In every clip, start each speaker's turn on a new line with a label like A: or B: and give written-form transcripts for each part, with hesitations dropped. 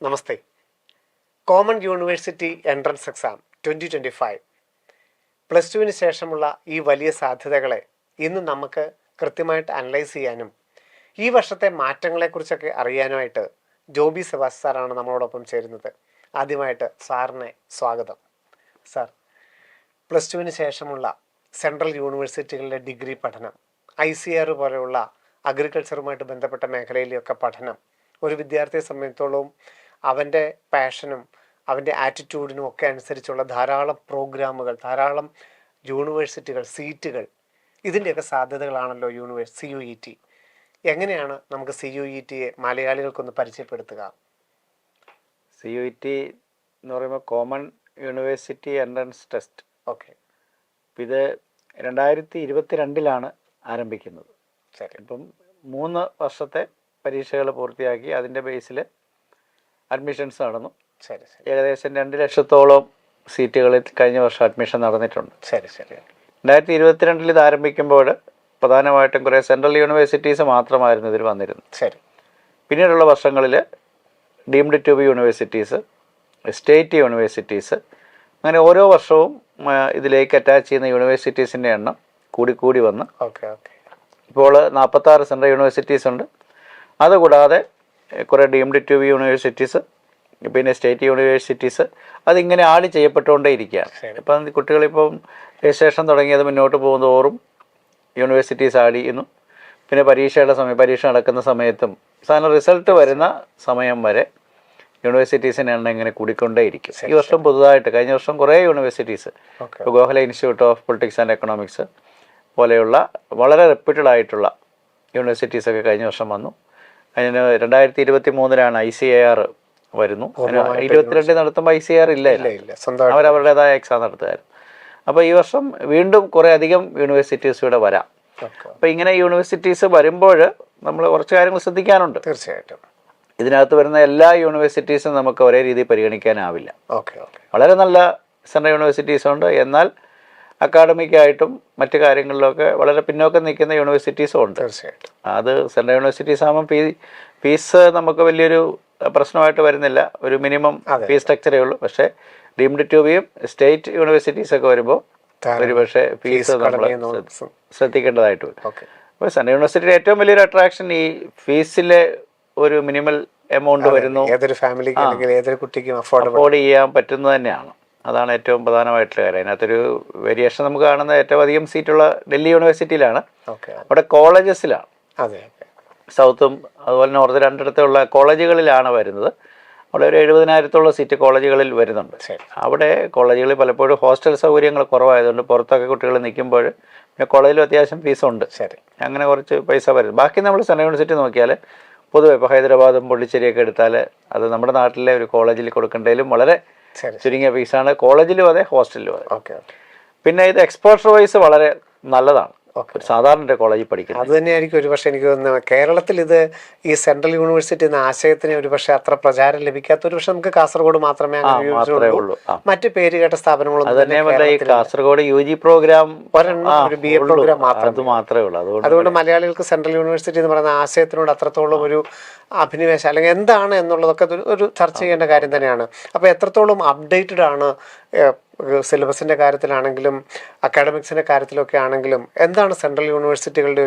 A: നമസ്തേ. Common university entrance exam 2025 +2 ശേഷമുള്ള ഈ വലിയ സാധ്യതകളെ ഇന്ന് നമുക്ക് കൃത്യമായിട്ട് അനലൈസ് ചെയ്യാനും ഈ വർഷത്തെ മാറ്റങ്ങളെക്കുറിച്ചൊക്കെ അറിയാനുമായിട്ട് ജോബി സെബാസ് സാറാണ് നമ്മളോടൊപ്പം ചേരുന്നത്. ആദ്യമായിട്ട് സാറിനെ സ്വാഗതം. സാർ, +2 ശേഷമുള്ള സെൻട്രൽ യൂണിവേഴ്സിറ്റികളിലെ ഡിഗ്രി പഠനം, ICAR പോലെയുള്ള അഗ്രികൾച്ചറുമായിട്ട് ബന്ധപ്പെട്ട മേഖലയിലെയൊക്കെ പഠനം ഒരു വിദ്യാർത്ഥിയെ സംബന്ധിച്ചിടത്തോളം അവൻ്റെ പാഷനും അവൻ്റെ ആറ്റിറ്റ്യൂഡിനും ഒക്കെ അനുസരിച്ചുള്ള ധാരാളം പ്രോഗ്രാമുകൾ, ധാരാളം യൂണിവേഴ്സിറ്റികൾ, സീറ്റുകൾ, ഇതിൻ്റെയൊക്കെ സാധ്യതകളാണല്ലോ CUET. എങ്ങനെയാണ് നമുക്ക് CUETയെ മലയാളികൾക്കൊന്ന് പരിചയപ്പെടുത്തുക?
B: CUET എന്ന് പറയുമ്പോൾ common university entrance test.
A: Okay.
B: ഇത് 2022 ആരംഭിക്കുന്നത്.
A: ശരി.
B: ഇപ്പം 3 വർഷത്തെ പരീക്ഷകൾ പൂർത്തിയാക്കി അതിൻ്റെ ബേസിൽ അഡ്മിഷൻസ് നടന്നു.
A: ശരി ശരി.
B: ഏകദേശം 2 ലക്ഷത്തോളം സീറ്റുകളിൽ കഴിഞ്ഞ വർഷം അഡ്മിഷൻ നടന്നിട്ടുണ്ട്.
A: ശരി ശരി.
B: 2022 ഇത് ആരംഭിക്കുമ്പോൾ പ്രധാനമായിട്ടും കുറേ സെൻട്രൽ യൂണിവേഴ്സിറ്റീസ് മാത്രമായിരുന്നു ഇതിൽ വന്നിരുന്നത്.
A: ശരി.
B: പിന്നീടുള്ള വർഷങ്ങളിൽ deemed to be universities, state universities, അങ്ങനെ ഓരോ വർഷവും ഇതിലേക്ക് അറ്റാച്ച് ചെയ്യുന്ന യൂണിവേഴ്സിറ്റീസിൻ്റെ എണ്ണം കൂടി വന്ന്
A: ഓക്കെ ഓക്കെ
B: ഇപ്പോൾ 46 സെൻട്രൽ യൂണിവേഴ്സിറ്റീസ് ഉണ്ട്. അതുകൂടാതെ കുറേ ഡീംഡ് ടു ബി യൂണിവേഴ്സിറ്റീസ്, പിന്നെ സ്റ്റേറ്റ് യൂണിവേഴ്സിറ്റീസ്, അതിങ്ങനെ ആഡ് ചെയ്യപ്പെട്ടുകൊണ്ടേ ഇരിക്കുകയാണ്. ഇപ്പം കുട്ടികളിപ്പം രജിസ്ട്രേഷൻ തുടങ്ങിയത് മുന്നോട്ട് പോകുന്നതോറും യൂണിവേഴ്സിറ്റീസ് ആഡ് ചെയ്യുന്നു. പിന്നെ പരീക്ഷ നടക്കുന്ന സമയത്തും സാധാരണ റിസൾട്ട് വരുന്ന സമയം വരെ യൂണിവേഴ്സിറ്റീസിൻ്റെ എണ്ണം ഇങ്ങനെ കൂടിക്കൊണ്ടേയിരിക്കും. ഈ വർഷം പുതുതായിട്ട് കഴിഞ്ഞ വർഷം കുറേ യൂണിവേഴ്സിറ്റീസ്, ഇപ്പോൾ Gokhale institute of politics and economics പോലെയുള്ള വളരെ റെപ്യൂട്ടഡ് ആയിട്ടുള്ള യൂണിവേഴ്സിറ്റീസൊക്കെ കഴിഞ്ഞ വർഷം വന്നു. അതിന് 2023 ICAR വരുന്നു. 22 നടത്തുമ്പോൾ ICAR ഇല്ല, അവരവരുടേതായ എക്സാം നടത്തുകയായിരുന്നു. അപ്പോൾ ഈ വർഷം വീണ്ടും കുറേ അധികം യൂണിവേഴ്സിറ്റീസ് ഇവിടെ വരാം. അപ്പോൾ ഇങ്ങനെ യൂണിവേഴ്സിറ്റീസ് വരുമ്പോൾ നമ്മൾ കുറച്ച് കാര്യങ്ങൾ ശ്രദ്ധിക്കാനുണ്ട്.
A: തീർച്ചയായിട്ടും
B: ഇതിനകത്ത് വരുന്ന എല്ലാ യൂണിവേഴ്സിറ്റീസും നമുക്ക് ഒരേ രീതിയിൽ പരിഗണിക്കാനാവില്ല. വളരെ നല്ല സെൻട്രൽ യൂണിവേഴ്സിറ്റീസ് ഉണ്ട്, എന്നാൽ അക്കാഡമിക്കായിട്ടും മറ്റു കാര്യങ്ങളിലൊക്കെ വളരെ പിന്നോക്കം നിൽക്കുന്ന യൂണിവേഴ്സിറ്റീസും ഉണ്ട്.
A: തീർച്ചയായിട്ടും
B: അത് സെൻട്രൽ യൂണിവേഴ്സിറ്റീസ് ആകുമ്പോൾ ഫീസ് നമുക്ക് വലിയൊരു പ്രശ്നമായിട്ട് വരുന്നില്ല, ഒരു മിനിമം ഫീസ് സ്ട്രക്ചറേ ഉള്ളൂ. പക്ഷേ ഡീംഡ് ടു ബിയും സ്റ്റേറ്റ് യൂണിവേഴ്സിറ്റീസൊക്കെ വരുമ്പോൾ ഒരു പക്ഷേ ഫീസ് നമ്മൾ ശ്രദ്ധിക്കേണ്ടതായിട്ട് വരും. അപ്പോൾ സെൻട്രൽ യൂണിവേഴ്സിറ്റിയുടെ ഏറ്റവും വലിയൊരു അട്രാക്ഷൻ ഈ ഫീസിലെ ഒരു മിനിമൽ എമൗണ്ട് വരുന്നു,
A: ഏതൊരു ഫാമിലിക്ക് അല്ലെങ്കിൽ ഏതൊരു കുട്ടിക്കും
B: അഫോർഡ് ചെയ്യാൻ പറ്റുന്നത് തന്നെയാണ്. അതാണ് ഏറ്റവും പ്രധാനമായിട്ടുള്ള കാര്യം. അതിനകത്തൊരു വേരിയേഷൻ നമുക്ക് കാണുന്ന ഏറ്റവും അധികം സീറ്റുള്ള ഡൽഹി യൂണിവേഴ്സിറ്റിയിലാണ്. അവിടെ കോളേജസിലാണ്, സൗത്തും അതുപോലെ നോർത്ത് രണ്ടിടത്തുള്ള കോളേജുകളിലാണ് വരുന്നത്. അവിടെ ഒരു 70,000-ഓളം സീറ്റ് കോളേജുകളിൽ വരുന്നുണ്ട്. അവിടെ കോളേജുകളിൽ പലപ്പോഴും ഹോസ്റ്റൽ സൗകര്യങ്ങൾ കുറവായതുകൊണ്ട് പുറത്തൊക്കെ കുട്ടികൾ നിൽക്കുമ്പോൾ പിന്നെ കോളേജിലും അത്യാവശ്യം ഫീസുണ്ട്. അങ്ങനെ കുറച്ച് പൈസ വരുന്നു. ബാക്കി നമ്മൾ സെൻട്രൽ യൂണിവേഴ്സിറ്റി നോക്കിയാൽ പൊതുവെ ഇപ്പോൾ ഹൈദരാബാദും പോണ്ടിച്ചേരിയൊക്കെ എടുത്താൽ അത് നമ്മുടെ നാട്ടിലെ ഒരു കോളേജിൽ കൊടുക്കേണ്ടതിലും വളരെ ചുരുങ്ങിയ ഫീസാണ്, കോളേജിലും അതെ ഹോസ്റ്റലിലും അതെ. പിന്നെ ഇത് എക്സ്പോഷർ വൈസ് വളരെ നല്ലതാണ് സാധാരണ കോളേജിൽ പഠിക്കുന്നത്.
A: അത് തന്നെയായിരിക്കും ഒരു പക്ഷേ എനിക്ക് തോന്നുന്നത് കേരളത്തിൽ ഇത് ഈ സെൻട്രൽ യൂണിവേഴ്സിറ്റി എന്ന ആശയത്തിന് ഒരു പക്ഷേ അത്ര പ്രചാരം ലഭിക്കാത്ത ഒരു പക്ഷേ നമുക്ക് കാസർഗോഡ് മാത്രമേ
B: ഉള്ളൂ.
A: മറ്റ് പേര് കേട്ട സ്ഥാപനങ്ങളും
B: ഈ കാസർഗോഡ് UG പ്രോഗ്രാം
A: ഒരു BA പ്രോഗ്രാം
B: മാത്രമേ ഉള്ളൂ.
A: അതുകൊണ്ട് മലയാളികൾക്ക് സെൻട്രൽ യൂണിവേഴ്സിറ്റി എന്ന് പറയുന്ന ആശയത്തിനോട് അത്രത്തോളം ഒരു അഭിനിവേശം അല്ലെങ്കിൽ എന്താണ് എന്നുള്ളതൊക്കെ ഒരു ചർച്ച ചെയ്യേണ്ട കാര്യം തന്നെയാണ്. അപ്പോൾ എത്രത്തോളം അപ്ഡേറ്റഡ് ആണ് സിലബസിൻ്റെ കാര്യത്തിലാണെങ്കിലും അക്കാഡമിക്സിൻ്റെ കാര്യത്തിലൊക്കെ ആണെങ്കിലും എന്താണ് സെൻട്രൽ യൂണിവേഴ്സിറ്റികളുടെ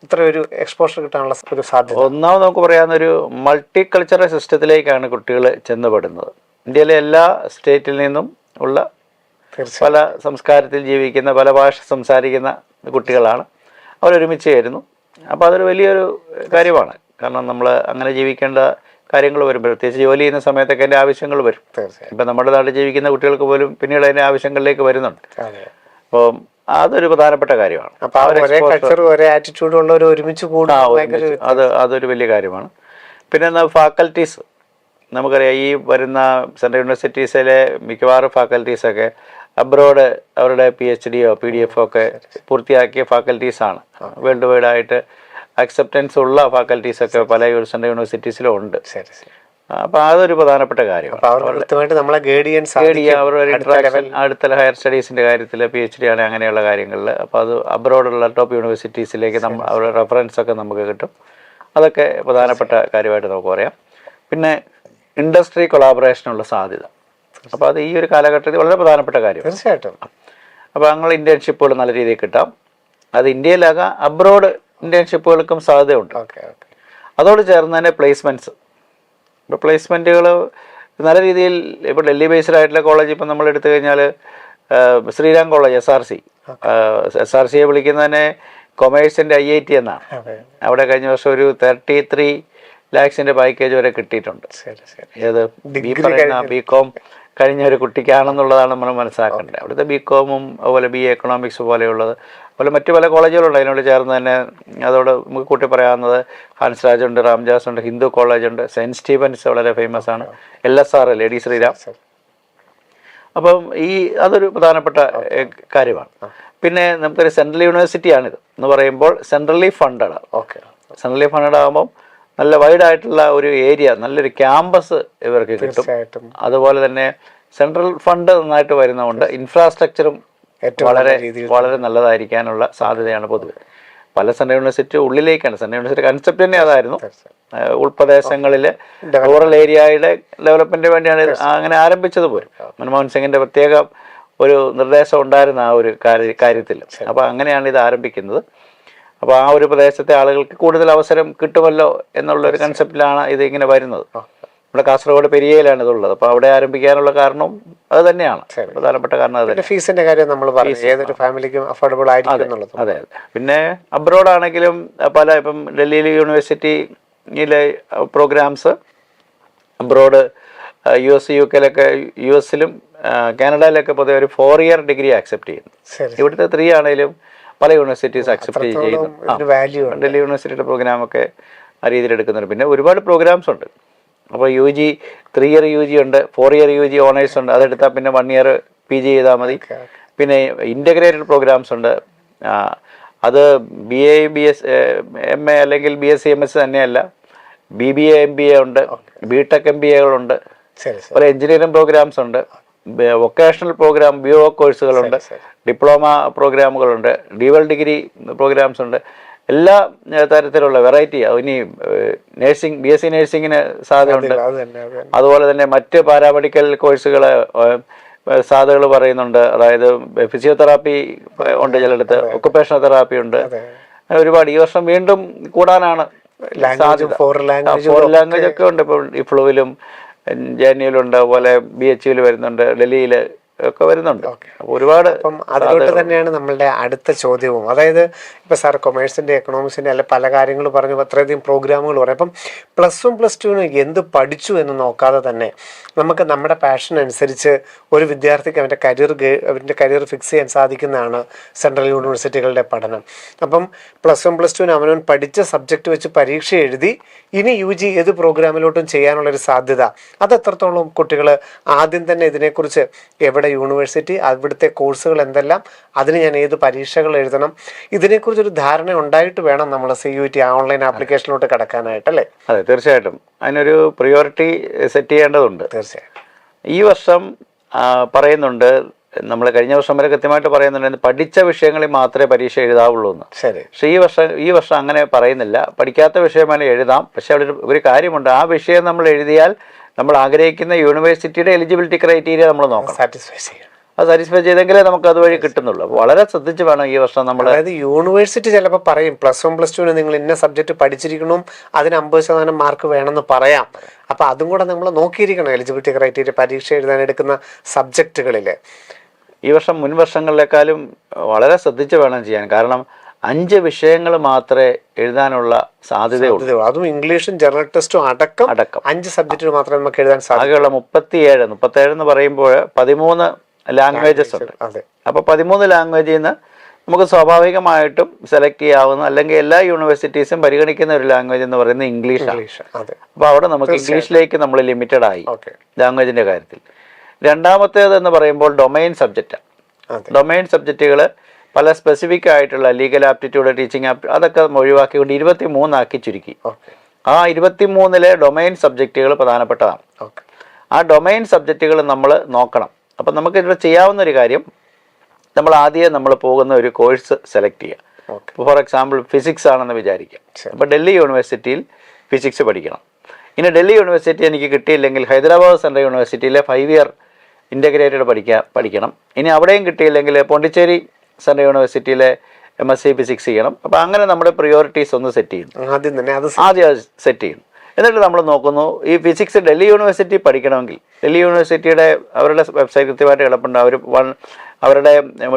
A: ഇത്ര ഒരു എക്സ്പോഷർ കിട്ടാനുള്ള ഒരു സാധ്യത?
B: ഒന്നാമത് നമുക്ക് പറയാവുന്നൊരു മൾട്ടി കൾച്ചറൽ സിസ്റ്റത്തിലേക്കാണ് കുട്ടികൾ ചെന്നപ്പെടുന്നത്. ഇന്ത്യയിലെ എല്ലാ സ്റ്റേറ്റിൽ നിന്നും ഉള്ള പല സംസ്കാരത്തിൽ ജീവിക്കുന്ന, പല ഭാഷ സംസാരിക്കുന്ന കുട്ടികളാണ്. അവരൊരുമിച്ച് ചേരുന്നു. അപ്പോൾ അതൊരു വലിയൊരു കാര്യമാണ്. കാരണം നമ്മൾ അങ്ങനെ ജീവിക്കേണ്ട കാര്യങ്ങൾ വരും, പ്രത്യേകിച്ച് ജോലി ചെയ്യുന്ന സമയത്തൊക്കെ അതിൻ്റെ ആവശ്യങ്ങൾ വരും. ഇപ്പം നമ്മുടെ നാട്ടിൽ ജീവിക്കുന്ന കുട്ടികൾക്ക് പോലും പിന്നീട് അതിൻ്റെ ആവശ്യങ്ങളിലേക്ക് വരുന്നുണ്ട്. അപ്പം അതൊരു പ്രധാനപ്പെട്ട കാര്യമാണ്. അതൊരു വലിയ കാര്യമാണ്. പിന്നെ ഫാക്കൽറ്റീസ് നമുക്കറിയാം, ഈ വരുന്ന സെൻട്രൽ യൂണിവേഴ്സിറ്റീസിലെ മിക്കവാറും ഫാക്കൽറ്റീസൊക്കെ അബ്രോഡ് അവരുടെ PhD-യോ PDF ഒക്കെ പൂർത്തിയാക്കിയ ഫാക്കൽറ്റീസാണ്. വേൾഡ് വൈഡ് ആയിട്ട് അക്സെപ്റ്റൻസ് ഉള്ള ഫാക്കൽറ്റീസൊക്കെ പല സെൻട്രൽ യൂണിവേഴ്സിറ്റീസിലും ഉണ്ട്. അപ്പോൾ അതൊരു പ്രധാനപ്പെട്ട കാര്യമാണ്. അടുത്ത ഹയർ സ്റ്റഡീസിൻ്റെ കാര്യത്തിൽ PhD ആണ് അങ്ങനെയുള്ള കാര്യങ്ങളിൽ. അപ്പോൾ അത് അബ്രോഡുള്ള ടോപ്പ് യൂണിവേഴ്സിറ്റീസിലേക്ക് അവരുടെ റെഫറൻസൊക്കെ നമുക്ക് കിട്ടും. അതൊക്കെ പ്രധാനപ്പെട്ട കാര്യമായിട്ട് നമുക്ക് പറയാം. പിന്നെ ഇൻഡസ്ട്രി കൊളാബറേഷനുള്ള സാധ്യത. അപ്പോൾ അത് ഈ ഒരു കാലഘട്ടത്തിൽ വളരെ പ്രധാനപ്പെട്ട കാര്യമാണ്.
A: തീർച്ചയായിട്ടും.
B: അപ്പോൾ അങ്ങനെ ഇൻറ്റേൺഷിപ്പുകൾ നല്ല രീതിയിൽ കിട്ടാം. അത് ഇന്ത്യയിലാകാം, അബ്രോഡ് ഇൻറ്റേൺഷിപ്പുകൾക്കും സാധ്യതയുണ്ട്. അതോട് ചേർന്ന് തന്നെ പ്ലേസ്മെൻറ്റ്സ്. ഇപ്പോൾ പ്ലേസ്മെൻറ്റുകൾ നല്ല രീതിയിൽ ഇപ്പോൾ ഡൽഹി ബേസ്ഡ് ആയിട്ടുള്ള കോളേജ് ഇപ്പം നമ്മൾ എടുത്തു കഴിഞ്ഞാൽ ശ്രീരാം കോളേജ് SRCയെ വിളിക്കുന്നതിനെ കൊമേഴ്സിൻ്റെ IIT എന്നാണ്. അവിടെ കഴിഞ്ഞ വർഷം ഒരു 33 lakhs പാക്കേജ് വരെ കിട്ടിയിട്ടുണ്ട്. ഏത് BCom കഴിഞ്ഞ ഒരു കുട്ടിക്കാണെന്നുള്ളതാണ് നമ്മൾ മനസ്സിലാക്കേണ്ടത്. അവിടുത്തെ BCom അതുപോലെ BA എക്കണോമിക്സ് പോലെയുള്ളത്, അതുപോലെ മറ്റു പല കോളേജുകളുണ്ട്. അതിനോട് ചേർന്ന് തന്നെ അതോട് നമുക്ക് കൂട്ടി പറയാവുന്നത് ഹാൻസ് ഉണ്ട്, രാംജാസ് ഉണ്ട്, ഹിന്ദു കോളേജ് ഉണ്ട്, സെൻറ്റ് സ്റ്റീഫൻസ് വളരെ ഫേമസ് ആണ്, LSR ലേഡി ശ്രീരാം. അപ്പം അതൊരു പ്രധാനപ്പെട്ട കാര്യമാണ്. പിന്നെ നമുക്കൊരു സെൻട്രൽ യൂണിവേഴ്സിറ്റിയാണിത് എന്ന് പറയുമ്പോൾ സെൻട്രലി ഫണ്ടഡ്. സെൻട്രലി ഫണ്ടഡ് ആകുമ്പം നല്ല വൈഡായിട്ടുള്ള ഒരു ഏരിയ, നല്ലൊരു ക്യാമ്പസ് ഇവർക്ക് കിട്ടും. അതുപോലെ തന്നെ സെൻട്രൽ ഫണ്ട് നന്നായിട്ട് വരുന്നതുകൊണ്ട് ഇൻഫ്രാസ്ട്രക്ചറും വളരെ നല്ലതായിരിക്കാനുള്ള സാധ്യതയാണ് പൊതുവെ. പല സെൻട്രൽ യൂണിവേഴ്സിറ്റി ഉള്ളിലേക്കാണ്. സെൻട്രൽ യൂണിവേഴ്സിറ്റി കൺസെപ്റ്റ് തന്നെ അതായിരുന്നു, ഉൾപ്രദേശങ്ങളിൽ റൂറൽ ഏരിയയുടെ ഡെവലപ്മെൻറ്റിന് വേണ്ടിയാണ് അങ്ങനെ ആരംഭിച്ചത് പോലും. മൻമോഹൻ സിംഗിൻ്റെ പ്രത്യേക ഒരു നിർദ്ദേശം ഉണ്ടായിരുന്ന ആ ഒരു കാര്യത്തിൽ. അപ്പോൾ അങ്ങനെയാണ് ഇത് ആരംഭിക്കുന്നത്. അപ്പോൾ ആ ഒരു പ്രദേശത്തെ ആളുകൾക്ക് കൂടുതൽ അവസരം കിട്ടുമല്ലോ എന്നുള്ളൊരു കൺസെപ്റ്റിലാണ് ഇത് ഇങ്ങനെ വരുന്നത്. നമ്മുടെ കാസർഗോഡ് പെരിയയിലാണ് ഇതുള്ളത്. അപ്പോൾ അവിടെ ആരംഭിക്കാനുള്ള കാരണവും അത് തന്നെയാണ്, പ്രധാനപ്പെട്ട കാരണം. അത്
A: ഫീസിന്റെ കാര്യം നമ്മൾ പറഞ്ഞു, ഏതൊരു ഫാമിലിക്കും അഫോർഡബിൾ ആയിരിക്കും എന്നുള്ളത്.
B: അതെ. പിന്നെ അബ്രോഡ് ആണെങ്കിലും ഇപ്പം ഡൽഹിയിലെ യൂണിവേഴ്സിറ്റിയിലെ programs abroad US UK US കാനഡയിലൊക്കെ പൊതുവെ ഒരു 4 year ഡിഗ്രി ആക്സെപ്റ്റ് ചെയ്യുന്നു. ഇവിടുത്തെ 3 ആണെങ്കിലും പല യൂണിവേഴ്സിറ്റീസ് ആക്സെപ്റ്റ് ചെയ്യുന്നു. ഡൽഹി യൂണിവേഴ്സിറ്റിയുടെ പ്രോഗ്രാമൊക്കെ ആ രീതിയിൽ എടുക്കുന്നുണ്ട്. പിന്നെ ഒരുപാട് പ്രോഗ്രാംസ് ഉണ്ട്. അപ്പോൾ UG 3 year UG ഉണ്ട്, 4 year UG ഓണേഴ്സ് ഉണ്ട്. അതെടുത്താൽ പിന്നെ 1 year PG ചെയ്താൽ മതി. പിന്നെ ഇൻ്റഗ്രേറ്റഡ് പ്രോഗ്രാംസ് ഉണ്ട്. അത് BA BS MA അല്ലെങ്കിൽ BSc MS തന്നെയല്ല, BBA MBA ഉണ്ട്, BTech MBAകളുണ്ട്, പല എഞ്ചിനീയറിംഗ് പ്രോഗ്രാംസ് ഉണ്ട്, വൊക്കേഷണൽ പ്രോഗ്രാം BO കോഴ്സുകളുണ്ട്, ഡിപ്ലോമ പ്രോഗ്രാമുകളുണ്ട്, ഡ്യുവൽ ഡിഗ്രി പ്രോഗ്രാംസ് ഉണ്ട്. എല്ലാ തരത്തിലുള്ള വെറൈറ്റി. ഇനി നേഴ്സിംഗ് BSc നേഴ്സിങ്ങിന് സാധ്യതയുണ്ട്. അതുപോലെ തന്നെ മറ്റ് പാരാമെഡിക്കൽ കോഴ്സുകൾ സാധ്യതകൾ പറയുന്നുണ്ട്. അതായത് ഫിസിയോതെറാപ്പി ഉണ്ട്, ചിലയിടത്ത് ഒക്കുപേഷണൽ തെറാപ്പി ഉണ്ട്. ഒരുപാട് ഈ വർഷം വീണ്ടും കൂടാനാണ് സാധ്യത. ഫോറിൻ ലാംഗ്വേജ് ഒക്കെ ഉണ്ട്. ഇപ്പോൾ ഇഫ്ലുവിലും JNUവിലുണ്ട്, അതുപോലെ BHUവിൽ വരുന്നുണ്ട്, ഡൽഹിയിൽ ഒക്കെ വരുന്നുണ്ട്. അപ്പോൾ ഒരുപാട്.
A: അപ്പം അതുകൊണ്ട് തന്നെയാണ് നമ്മളുടെ അടുത്ത ചോദ്യവും. അതായത് ഇപ്പോൾ സാർ കൊമേഴ്സിൻ്റെ എക്കണോമിക്സിൻ്റെ അല്ലെ പല കാര്യങ്ങൾ പറഞ്ഞു, അത്രയധികം പ്രോഗ്രാമുകൾ പറയും. അപ്പം +1 +2 എന്ത് പഠിച്ചു എന്ന് നോക്കാതെ തന്നെ നമുക്ക് നമ്മുടെ പാഷൻ അനുസരിച്ച് ഒരു വിദ്യാർത്ഥിക്ക് അവൻ്റെ കരിയർ ഫിക്സ് ചെയ്യാൻ സാധിക്കുന്നതാണ് സെൻട്രൽ യൂണിവേഴ്സിറ്റികളുടെ പഠനം. അപ്പം +1 +2 അവനവൻ പഠിച്ച സബ്ജക്റ്റ് വെച്ച് പരീക്ഷ എഴുതി ഇനി UG ഏത് പ്രോഗ്രാമിലോട്ടും ചെയ്യാനുള്ളൊരു സാധ്യത, അത് എത്രത്തോളം കുട്ടികൾ ആദ്യം തന്നെ ഇതിനെക്കുറിച്ച് എവിടെ യൂണിവേഴ്സിറ്റി, അവിടുത്തെ കോഴ്സുകൾ എന്തെല്ലാം, അതിന് ഞാൻ ഏത് പരീക്ഷകൾ എഴുതണം, ഇതിനെക്കുറിച്ചൊരു ധാരണ ഉണ്ടായിട്ട് വേണം നമ്മൾ CUET ഓൺലൈൻ ആപ്ലിക്കേഷനിലോട്ട് കിടക്കാനായിട്ടല്ലേ?
B: അതെ, തീർച്ചയായിട്ടും അതിനൊരു പ്രിയോറിറ്റി സെറ്റ് ചെയ്യേണ്ടതുണ്ട്.
A: തീർച്ചയായും.
B: ഈ വർഷം പറയുന്നുണ്ട്, നമ്മൾ കഴിഞ്ഞ വർഷം വരെ കൃത്യമായിട്ട് പറയുന്നുണ്ട് പഠിച്ച വിഷയങ്ങളിൽ മാത്രമേ പരീക്ഷ എഴുതാവുള്ളൂ എന്ന്.
A: ശരി.
B: പക്ഷേ ഈ വർഷം അങ്ങനെ പറയുന്നില്ല. പഠിക്കാത്ത വിഷയം വേണേൽ എഴുതാം. പക്ഷെ അവിടെ ഒരു കാര്യമുണ്ട്, ആ വിഷയം നമ്മൾ എഴുതിയാൽ നമ്മൾ ആഗ്രഹിക്കുന്ന യൂണിവേഴ്സിറ്റിയുടെ എലിജിബിലിറ്റി ക്രൈറ്റീരിയ നമ്മൾ നോക്കണം. അത് സാറ്റിസ്ഫൈ ചെയ്തെങ്കിലേ നമുക്ക് അതുവഴി കിട്ടുന്നുള്ളൂ. അപ്പോൾ വളരെ ശ്രദ്ധിച്ച് വേണം ഈ വർഷം നമ്മൾ.
A: അതായത് യൂണിവേഴ്സിറ്റി ചിലപ്പോൾ പറയും +1 +2 നിങ്ങൾ ഇന്ന സബ്ജക്റ്റ് പഠിച്ചിരിക്കണം, അതിന് 50% മാർക്ക് വേണമെന്ന് പറയാം. അപ്പോൾ അതും കൂടെ നമ്മൾ നോക്കിയിരിക്കണം, എലിജിബിലിറ്റി ക്രൈറ്റീരിയ പരീക്ഷ എഴുതാൻ എടുക്കുന്ന സബ്ജക്റ്റുകളിൽ.
B: ഈ വർഷം മുൻ വർഷങ്ങളിലേക്കാളും വളരെ ശ്രദ്ധിച്ച് വേണം ചെയ്യാൻ. കാരണം 5 വിഷയങ്ങൾ മാത്രമേ എഴുതാനുള്ള സാധ്യതയുള്ളൂ.
A: അതും ഇംഗ്ലീഷും ജനറൽ ടെസ്റ്റും അടക്കം 5 സബ്ജക്റ്റുകൾ മാത്രമേ നമുക്ക് എഴുതാൻ സാധ്യതയുള്ള.
B: 37 എന്ന് പറയുമ്പോൾ 13 ലാംഗ്വേജസ് ഉണ്ട്. അപ്പോൾ 13 ലാംഗ്വേജിൽ നിന്ന് നമുക്ക് സ്വാഭാവികമായിട്ടും സെലക്ട് ചെയ്യാവുന്ന, അല്ലെങ്കിൽ എല്ലാ യൂണിവേഴ്സിറ്റീസും പരിഗണിക്കുന്ന ഒരു ലാംഗ്വേജ് എന്ന് പറയുന്നത് ഇംഗ്ലീഷാണ്. അപ്പോൾ അവിടെ നമുക്ക് ഇംഗ്ലീഷിലേക്ക് നമ്മൾ ലിമിറ്റഡ് ആയി ലാംഗ്വേജിൻ്റെ കാര്യത്തിൽ. രണ്ടാമത്തേതെന്ന് പറയുമ്പോൾ ഡൊമൈൻ സബ്ജക്റ്റാണ്. ഡൊമൈൻ സബ്ജക്റ്റുകൾ പല സ്പെസിഫിക് ആയിട്ടുള്ള ലീഗൽ ആപ്റ്റിറ്റ്യൂഡ്, ടീച്ചിങ് ആപ്റ്റിറ്റ്യൂഡ് അതൊക്കെ ഒഴിവാക്കിക്കൊണ്ട് 23 ആക്കി ചുരുക്കി. ആ 23 ഡൊമൈൻ സബ്ജക്റ്റുകൾ പ്രധാനപ്പെട്ടതാണ്. ആ ഡൊമൈൻ സബ്ജക്റ്റുകൾ നമ്മൾ നോക്കണം. അപ്പം നമുക്ക് ഇവിടെ ചെയ്യാവുന്ന ഒരു കാര്യം, നമ്മൾ ആദ്യം പോകുന്ന ഒരു കോഴ്സ് സെലക്ട് ചെയ്യുക. ഫോർ എക്സാമ്പിൾ ഫിസിക്സ് ആണെന്ന് വിചാരിക്കാം. അപ്പോൾ ഡൽഹി യൂണിവേഴ്സിറ്റിയിൽ ഫിസിക്സ് പഠിക്കണം. ഇനി ഡൽഹി യൂണിവേഴ്സിറ്റി എനിക്ക് കിട്ടിയില്ലെങ്കിൽ ഹൈദരാബാദ് സെൻട്രൽ യൂണിവേഴ്സിറ്റിയിലെ 5 ഇയർ ഇൻ്റഗ്രേറ്റഡ് പഠിക്കണം. ഇനി അവിടെയും കിട്ടിയില്ലെങ്കിൽ പോണ്ടിച്ചേരി സെൻട്രൽ യൂണിവേഴ്സിറ്റിയിലെ MSc ഫിസിക്സ് ചെയ്യണം. അപ്പോൾ അങ്ങനെ നമ്മുടെ പ്രിയോറിറ്റീസ് ഒന്ന് സെറ്റ് ചെയ്യുന്നു. ആദ്യം സെറ്റ് ചെയ്യുന്നു. എന്നിട്ട് നമ്മൾ നോക്കുന്നു ഈ ഫിസിക്സ് ഡൽഹി യൂണിവേഴ്സിറ്റി പഠിക്കണമെങ്കിൽ ഡൽഹി യൂണിവേഴ്സിറ്റിയുടെ അവരുടെ വെബ്സൈറ്റ് കൃത്യമായിട്ട് കിടപ്പുണ്ട്. അവർ അവരുടെ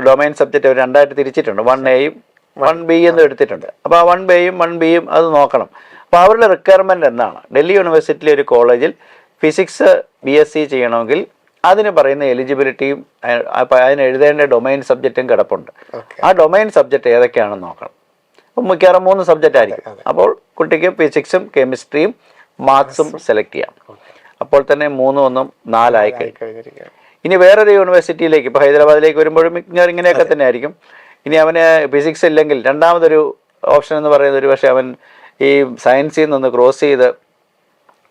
B: ഡൊമൈൻ സബ്ജക്റ്റ് അവർ 2 തിരിച്ചിട്ടുണ്ട്. 1Aയും 1B എന്നും എടുത്തിട്ടുണ്ട്. അപ്പോൾ ആ 1Aയും 1Bയും അത് നോക്കണം. അപ്പോൾ അവരുടെ റിക്വയർമെൻറ്റ് എന്താണ്? ഡൽഹി യൂണിവേഴ്സിറ്റിയിലെ ഒരു കോളേജിൽ ഫിസിക്സ് BSc ചെയ്യണമെങ്കിൽ അതിന് പറയുന്ന എലിജിബിലിറ്റിയും അതിന് എഴുതേണ്ട ഡൊമൈൻ സബ്ജക്റ്റും കിടപ്പുണ്ട്. ആ ഡൊമൈൻ സബ്ജക്റ്റ് ഏതൊക്കെയാണെന്ന് നോക്കണം. അപ്പം മിക്കവാറും 3 സബ്ജക്റ്റ് ആയിരിക്കും. അപ്പോൾ കുട്ടിക്ക് ഫിസിക്സും കെമിസ്ട്രിയും മാത്സും സെലക്ട് ചെയ്യാം. അപ്പോൾ തന്നെ 3 1 4 ആയി കഴിഞ്ഞു. ഇനി വേറൊരു യൂണിവേഴ്സിറ്റിയിലേക്ക് ഇപ്പോൾ ഹൈദരാബാദിലേക്ക് വരുമ്പോഴും ഇങ്ങനെയൊക്കെ തന്നെ ആയിരിക്കും. ഇനി അവന് ഫിസിക്സ് ഇല്ലെങ്കിൽ രണ്ടാമതൊരു ഓപ്ഷൻ എന്ന് പറയുന്നത് ഒരു പക്ഷേ അവൻ ഈ സയൻസിൽ നിന്ന് ക്രോസ് ചെയ്ത്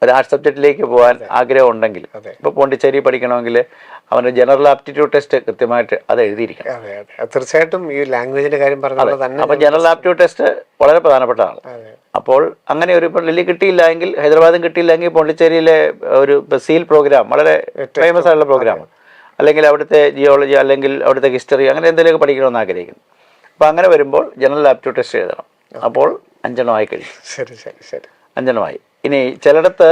B: ഒരു ആർട്സ് സബ്ജക്റ്റിലേക്ക് പോകാൻ ആഗ്രഹം ഉണ്ടെങ്കിൽ, ഇപ്പോൾ പോണ്ടിച്ചേരി പഠിക്കണമെങ്കിൽ അവൻ്റെ ജനറൽ ആപ്റ്റിറ്റ്യൂഡ് ടെസ്റ്റ് കൃത്യമായിട്ട് അത് എഴുതിയിരിക്കണം.
A: തീർച്ചയായിട്ടും ഈ ലാംഗ്വേജിന്റെ കാര്യം പറഞ്ഞത് തന്നെ.
B: അപ്പോൾ ജനറൽ ആപ്റ്റിറ്റ്യൂഡ് ടെസ്റ്റ് വളരെ പ്രധാനപ്പെട്ടതാണ്. അപ്പോൾ അങ്ങനെ ഒരു ഇപ്പോൾ ഡൽഹി കിട്ടിയില്ല എങ്കിൽ, ഹൈദരാബാദും കിട്ടിയില്ല എങ്കിൽ പോണ്ടിച്ചേരിയിലെ ഒരു സീൽ പ്രോഗ്രാം വളരെ ഫേമസ് ആയിട്ടുള്ള പ്രോഗ്രാമാണ്. അല്ലെങ്കിൽ അവിടുത്തെ ജിയോളജി അല്ലെങ്കിൽ അവിടുത്തെ ഹിസ്റ്ററി അങ്ങനെ എന്തെങ്കിലുമൊക്കെ പഠിക്കണമെന്ന് ആഗ്രഹിക്കുന്നു. അപ്പോൾ അങ്ങനെ വരുമ്പോൾ ജനറൽ ആപ്റ്റിറ്റ്യൂഡ് ടെസ്റ്റ് എഴുതണം. അപ്പോൾ 5 എണ്ണം ആയി കഴിഞ്ഞു. 5 എണ്ണമായി. ഇനി ചിലയിടത്ത്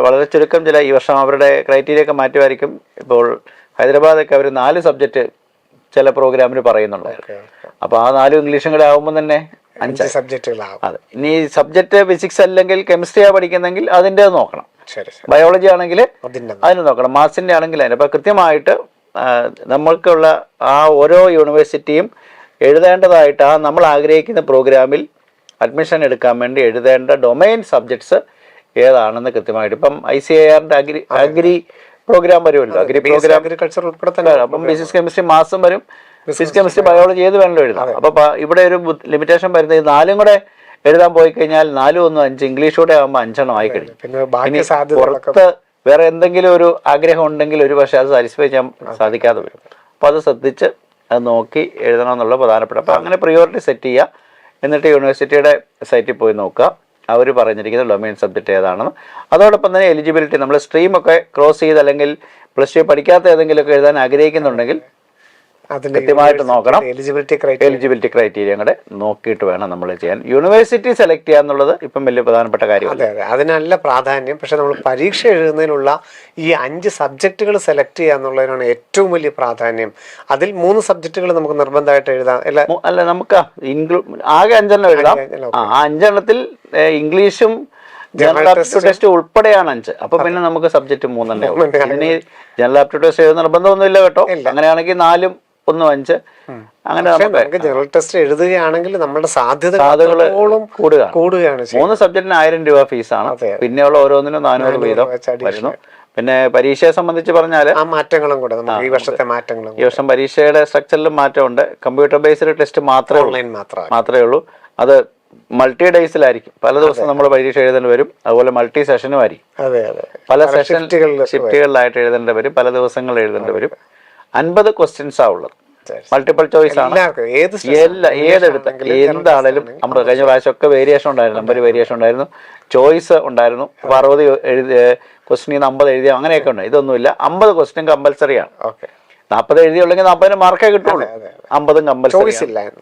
B: വളരെ ചുരുക്കം ഈ വർഷം അവരുടെ ക്രൈറ്റീരിയ ഒക്കെ മാറ്റുമായിരിക്കും. ഇപ്പോൾ ഹൈദരാബാദൊക്കെ അവർ 4 സബ്ജക്റ്റ് ചില പ്രോഗ്രാമിൽ പറയുന്നുണ്ടായിരുന്നു. അപ്പോൾ ആ 4 ഇംഗ്ലീഷും കൂടെ ആകുമ്പോൾ തന്നെ 5
A: സബ്ജക്റ്റുകളാകും.
B: അതെ. ഇനി സബ്ജക്റ്റ് ഫിസിക്സ് അല്ലെങ്കിൽ കെമിസ്ട്രിയാണ് പഠിക്കുന്നെങ്കിൽ അതിൻ്റെ നോക്കണം. ബയോളജി ആണെങ്കിൽ അതിന് നോക്കണം. മാത്സിൻ്റെ ആണെങ്കിൽ അതിന്. അപ്പോൾ കൃത്യമായിട്ട് നമ്മൾക്കുള്ള ആ ഓരോ യൂണിവേഴ്സിറ്റിയും എഴുതേണ്ടതായിട്ട് ആ നമ്മൾ ആഗ്രഹിക്കുന്ന പ്രോഗ്രാമിൽ അഡ്മിഷൻ എടുക്കാൻ വേണ്ടി എഴുതേണ്ട ഡൊമൈൻ സബ്ജക്ട്സ് ഏതാണെന്ന് കൃത്യമായിട്ട്. ഇപ്പം ICARന്റെ അഗ്രി പ്രോഗ്രാം വരുമല്ലോ, അഗ്രി പ്രോഗ്രാം
A: അഗ്രികൾച്ചർ ഉൾപ്പെടെ തന്നെ.
B: അപ്പം ഫിസിക്സ് കെമിസ്ട്രി മാത്സും വരും, ഫിസിക്സ് കെമിസ്ട്രി ബയോളജി ഏത് വേണമെങ്കിലും എഴുതാം. അപ്പോൾ ഇവിടെ ഒരു ലിമിറ്റേഷൻ വരുന്നത് ഈ 4ഉം കൂടെ എഴുതാൻ പോയി കഴിഞ്ഞാൽ 4 1 5 ഇംഗ്ലീഷൂടെ ആകുമ്പോൾ 5 എണ്ണം ആയി കഴിഞ്ഞു. പുറത്ത് വേറെ എന്തെങ്കിലും ഒരു ആഗ്രഹം ഉണ്ടെങ്കിൽ ഒരു പക്ഷേ അത് സാറ്റിസ്ഫൈ ചെയ്യാൻ സാധിക്കാതെ വരും. അപ്പോൾ അത് ശ്രദ്ധിച്ച് അത് നോക്കി എഴുതണം എന്നുള്ള പ്രധാനപ്പെട്ട. അപ്പോൾ അങ്ങനെ പ്രിയോറിറ്റി സെറ്റ് ചെയ്യുക. എന്നിട്ട് യൂണിവേഴ്സിറ്റിയുടെ സൈറ്റിൽ പോയി നോക്കുക അവർ പറഞ്ഞിരിക്കുന്ന ഡൊമൈൻ സബ്ജക്റ്റ് ഏതാണെന്ന്. അതോടൊപ്പം തന്നെ എലിജിബിലിറ്റി, നമ്മൾ സ്ട്രീമൊക്കെ ക്രോസ് ചെയ്ത് അല്ലെങ്കിൽ +2 പഠിക്കാത്ത ഏതെങ്കിലുമൊക്കെ എഴുതാൻ ആഗ്രഹിക്കുന്നുണ്ടെങ്കിൽ കൃത്യമായിട്ട് നോക്കണം. എലിജിബിലിറ്റി ക്രൈറ്റീരിയ കൂടെ നോക്കിയിട്ട് വേണം നമ്മൾ ചെയ്യാൻ. യൂണിവേഴ്സിറ്റി സെലക്ട് ചെയ്യുക എന്നുള്ളത് ഇപ്പം വലിയ പ്രധാനപ്പെട്ട കാര്യമാണ്.
A: അതെ, അതിനല്ല പ്രാധാന്യം. പക്ഷെ നമ്മൾ പരീക്ഷ എഴുതുന്നതിനുള്ള ഈ 5 സബ്ജക്റ്റുകൾ സെലക്ട് ചെയ്യുക എന്നുള്ളതിനാണ് ഏറ്റവും വലിയ പ്രാധാന്യം. അതിൽ 3 സബ്ജക്റ്റുകൾ നമുക്ക് നിർബന്ധമായിട്ട് എഴുതാം.
B: അല്ല, നമുക്ക് ആകെ 5 എണ്ണം എഴുതാം. ആ 5 എണ്ണത്തിൽ ഇംഗ്ലീഷും ജനറൽ ആപ്റ്റിറ്റ്യൂഡ് ടെസ്റ്റ് ഉൾപ്പെടെയാണ് 5. അപ്പൊ പിന്നെ നമുക്ക് സബ്ജക്റ്റ് 3 എണ്ണം. ഇനി ജനറൽ ആപ്റ്റിറ്റ്യൂഡ് ടെസ്റ്റ് എഴുതുന്ന നിർബന്ധമൊന്നുമില്ല കേട്ടോ. അങ്ങനെയാണെങ്കിൽ 4 1 5 അങ്ങനെ
A: നമുക്ക് ജനറൽ ടെസ്റ്റ് എഴുതുകയാണെങ്കിൽ നമ്മുടെ
B: സാധ്യതകൾ
A: കൂടുകയാണ്.
B: 3 സബ്ജക്റ്റിന് 1000 രൂപ ഫീസാണ്. പിന്നെയുള്ള ഓരോന്നിനും 400 വീതം വരുന്നു. പിന്നെ പരീക്ഷയെ സംബന്ധിച്ച് പറഞ്ഞാൽ
A: ആ മാറ്റങ്ങളും കൂടെ നമുക്ക് ഈ വർഷത്തെ മാറ്റങ്ങളും,
B: ഈ വർഷം പരീക്ഷയുടെ സ്ട്രക്ചറിലും മാറ്റമുണ്ട്. കമ്പ്യൂട്ടർ ബേസ്ഡ് ടെസ്റ്റ് മാത്രമേ ഉള്ളൂ. അത് മൾട്ടി ഡേയ്സിലായിരിക്കും. പല ദിവസം നമ്മൾ പരീക്ഷ എഴുതേണ്ടി വരും. അതുപോലെ മൾട്ടി സെഷനും ആയിരിക്കും. പല ഷിഫ്റ്റുകളിലായിട്ട് എഴുതേണ്ടി വരും. പല ദിവസങ്ങൾ എഴുതേണ്ടി വരും. 50 ക്വസ്റ്റ്യൻസാ ഉള്ളത്. മൾട്ടിപ്പിൾ ചോയ്സ് ആണ്. ഏതെടുത്ത എന്താണേലും നമ്മൾ കഴിഞ്ഞ പ്രാവശ്യമൊക്കെ വേരിയേഷൻ ഉണ്ടായിരുന്നു. നമ്പർ വേരിയേഷൻ ഉണ്ടായിരുന്നു, ചോയ്സ് ഉണ്ടായിരുന്നു. അപ്പോൾ 60 ക്വസ്റ്റിന് 50 എഴുതിയ അങ്ങനെയൊക്കെ ഉണ്ട്. ഇതൊന്നുമില്ല. 50 ക്വസ്റ്റ്യൻ കമ്പൽസറിയാണ്. 40 എഴുതിയുള്ളെങ്കിൽ 40 മാർക്കേ കിട്ടുള്ളൂ. 50 കമ്പൽസറി,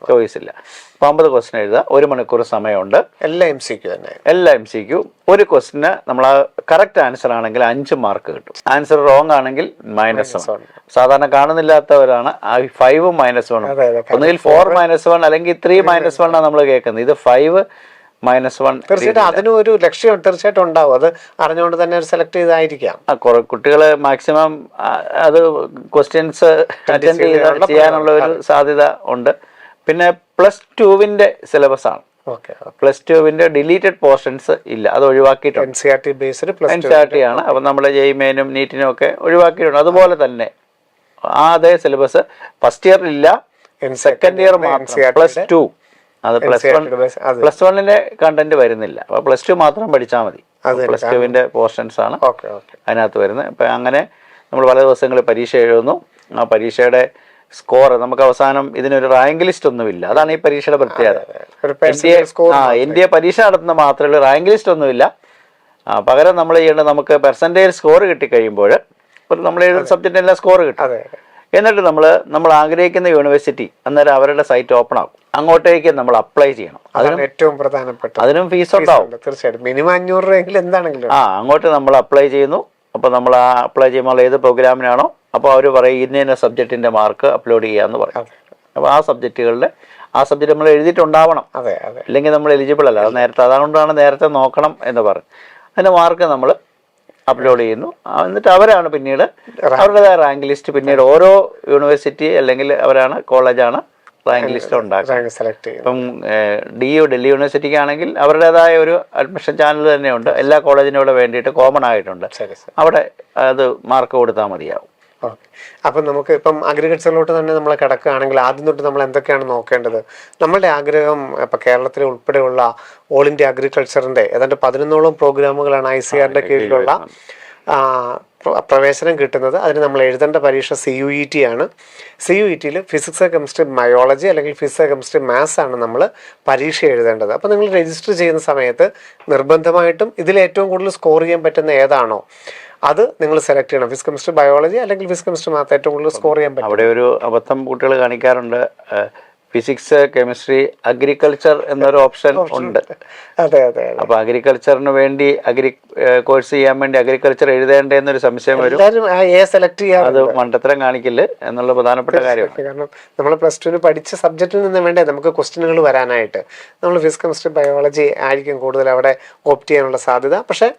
B: ചോയ്സ് ഇല്ല. അപ്പോൾ 50 ക്വസ്റ്റ്യൻ എഴുതുക. 1 മണിക്കൂർ സമയമുണ്ട്.
A: എല്ലാ MCQ തന്നെ.
B: എല്ലാ MCQ. ഒരു ക്വസ്റ്റിന് നമ്മൾ കറക്റ്റ് ആൻസർ ആണെങ്കിൽ 5 മാർക്ക് കിട്ടും. ആൻസർ റോങ് ആണെങ്കിൽ -1. സാധാരണ കാണുന്നില്ലാത്തവരാണ് 5 -1. ഒന്നുകിൽ 4 -1 അല്ലെങ്കിൽ 3 -1 ആണ് നമ്മൾ കേൾക്കുന്നത്. ഇത് 5 -1.
A: തീർച്ചയായിട്ടും അതിനും ഒരു ലക്ഷ്യം തീർച്ചയായിട്ടും ഉണ്ടാവും. അത് അറിഞ്ഞുകൊണ്ട് തന്നെ സെലക്ട് ചെയ്തായിരിക്കാം.
B: കുട്ടികൾ മാക്സിമം അത് ക്വസ്റ്റ്യൻസ് അറ്റൻഡ് ചെയ്യാനുള്ള ഒരു സാധ്യത ഉണ്ട്. പിന്നെ +2വിന്റെ സിലബസ് ആണ്. +2വിന്റെ ഡിലീറ്റഡ് പോർഷൻസ് ഇല്ല, അത് ഒഴിവാക്കിയിട്ടുണ്ട്. NCERT ആണ്. അപ്പം നമ്മൾ JEE-നും നീറ്റിനും ഒക്കെ ഒഴിവാക്കിയിട്ടുണ്ട്. അതുപോലെ തന്നെ അതേ സിലബസ് ഫസ്റ്റ് ഇയർ ഇല്ല, സെക്കൻഡ് ഇയർ മാത്രം +2. അത് +1ന്റെ കണ്ടന്റ് വരുന്നില്ല. അപ്പൊ +2 മാത്രം പഠിച്ചാൽ മതി. +2വിന്റെ പോർഷൻസ് ആണ് അതിനകത്ത് വരുന്നത്. ഇപ്പൊ അങ്ങനെ നമ്മൾ പല ദിവസങ്ങളിൽ പരീക്ഷ എഴുതുന്നു. ആ പരീക്ഷയുടെ സ്കോർ നമുക്ക് അവസാനം ഇതിനൊരു റാങ്ക് ലിസ്റ്റ് ഒന്നുമില്ല. അതാണ് ഈ പരീക്ഷയുടെ പ്രത്യേകത. NDA പരീക്ഷ നടത്തുന്ന മാത്രമേ റാങ്ക് ലിസ്റ്റ് ഒന്നുമില്ല. പകരം നമ്മൾ ചെയ്യേണ്ടത് നമുക്ക് പെർസെൻറ്റേജ് സ്കോർ കിട്ടിക്കഴിയുമ്പോൾ ഇപ്പോൾ നമ്മൾ എഴുതുന്ന സബ്ജക്റ്റിനെല്ലാം സ്കോർ കിട്ടും.
A: അതെ.
B: എന്നിട്ട് നമ്മൾ ആഗ്രഹിക്കുന്ന യൂണിവേഴ്സിറ്റി അന്നേരം അവരുടെ സൈറ്റ് ഓപ്പൺ ആകും, അങ്ങോട്ടേക്ക് നമ്മൾ അപ്ലൈ ചെയ്യണം.
A: അതാണ് ഏറ്റവും പ്രധാനപ്പെട്ട.
B: അതിനും ഫീസ് ഉണ്ടാവും
A: തീർച്ചയായിട്ടും, മിനിമം 500 രൂപയെങ്കിലും എന്താണെങ്കിലും.
B: അങ്ങോട്ട് നമ്മൾ അപ്ലൈ ചെയ്യുന്നു. അപ്പോൾ നമ്മൾ ആ അപ്ലൈ ചെയ്യുമ്പോൾ ഏത് പ്രോഗ്രാമിനാണോ അപ്പോൾ അവർ പറയും ഇന്ന സബ്ജക്റ്റിൻ്റെ മാർക്ക് അപ്ലോഡ് ചെയ്യാമെന്ന് പറയും. അപ്പോൾ ആ സബ്ജക്റ്റ് നമ്മൾ എഴുതിയിട്ടുണ്ടാവണം.
A: അതെ.
B: ഇല്ലെങ്കിൽ നമ്മൾ എലിജിബിൾ അല്ല. അത് നേരത്തെ, അതുകൊണ്ടാണ് നേരത്തെ നോക്കണം എന്ന് പറയും. അതിൻ്റെ മാർക്ക് നമ്മൾ അപ്ലോഡ് ചെയ്യുന്നു. എന്നിട്ട് അവരാണ് പിന്നീട് അവരുടേതായ റാങ്ക് ലിസ്റ്റ് പിന്നീട് ഓരോ യൂണിവേഴ്സിറ്റി അല്ലെങ്കിൽ അവരാണ് കോളേജാണ് റാങ്ക് ലിസ്റ്റ് ഉണ്ടാക്കുക. ഇപ്പം ഡൽഹി യൂണിവേഴ്സിറ്റിക്ക് ആണെങ്കിൽ അവരുടേതായ ഒരു അഡ്മിഷൻ ചാനൽ തന്നെയുണ്ട്. എല്ലാ കോളേജിനും ഇവിടെ വേണ്ടിയിട്ട് കോമൺ ആയിട്ടുണ്ട്. അവിടെ അത് മാർക്ക് കൊടുത്താൽ മതിയാവും.
A: ഓക്കെ. അപ്പം നമുക്ക് ഇപ്പം അഗ്രികൾച്ചറിലോട്ട് തന്നെ നമ്മൾ കിടക്കുകയാണെങ്കിൽ ആദ്യം തൊട്ട് നമ്മൾ എന്തൊക്കെയാണ് നോക്കേണ്ടത്? നമ്മളുടെ ആഗ്രഹം ഇപ്പം കേരളത്തിലെ ഉൾപ്പെടെയുള്ള ഓൾ ഇന്ത്യ അഗ്രികൾച്ചറിൻ്റെ ഏതാണ്ട് 11ഓളം പ്രോഗ്രാമുകളാണ് ICAR കീഴിലുള്ള പ്രവേശനം കിട്ടുന്നത്. അതിന് നമ്മൾ എഴുതേണ്ട പരീക്ഷ CUET ആണ്. CUETയിൽ ഫിസിക്സ്, കെമിസ്ട്രി, ബയോളജി അല്ലെങ്കിൽ ഫിസിക്സ്, കെമിസ്ട്രി, മാത്സ് ആണ് നമ്മൾ പരീക്ഷ എഴുതേണ്ടത്. അപ്പോൾ നിങ്ങൾ രജിസ്റ്റർ ചെയ്യുന്ന സമയത്ത് നിർബന്ധമായിട്ടും ഇതിൽ ഏറ്റവും കൂടുതൽ സ്കോർ ചെയ്യാൻ പറ്റുന്ന ഏതാണോ അത് നിങ്ങൾ സെലക്ട് ചെയ്യണം. ഫിസിക്സ്, കെമിസ്ട്രി, ബയോളജി അല്ലെങ്കിൽ ഫിസിക്സ്, കെമിസ്ട്രി, മാത്സ് ഏറ്റവും കൂടുതൽ സ്കോർ ചെയ്യാൻ പറ്റും.
B: അവിടെ ഒരു അബദ്ധം കുട്ടികൾ കാണിക്കാറുണ്ട്. ഫിസിക്സ്, കെമിസ്ട്രി, അഗ്രികൾച്ചർ എന്നൊരു ഓപ്ഷൻ ഉണ്ട്.
A: അതെ.
B: അപ്പൊ അഗ്രികൾച്ചറിന് വേണ്ടി കോഴ്സ് ചെയ്യാൻ വേണ്ടി അഗ്രികൾച്ചർ എഴുതേണ്ട എന്നൊരു സംശയം വരും.
A: സെലക്ട് ചെയ്യാം.
B: അത് മണ്ടത്തരം കാണിക്കില്ല എന്നുള്ള പ്രധാനപ്പെട്ട കാര്യമാണ്.
A: കാരണം നമ്മൾ +2 പഠിച്ച സബ്ജക്റ്റിൽ നിന്ന് വേണ്ടേ നമുക്ക് ക്വസ്റ്റ്യനുകൾ വരാനായിട്ട്. നമ്മൾ ഫിസിക്സ്, കെമിസ്ട്രി, ബയോളജി ആയിരിക്കും കൂടുതൽ അവിടെ ഓപ്റ്റ് ചെയ്യാനുള്ള സാധ്യത. പക്ഷേ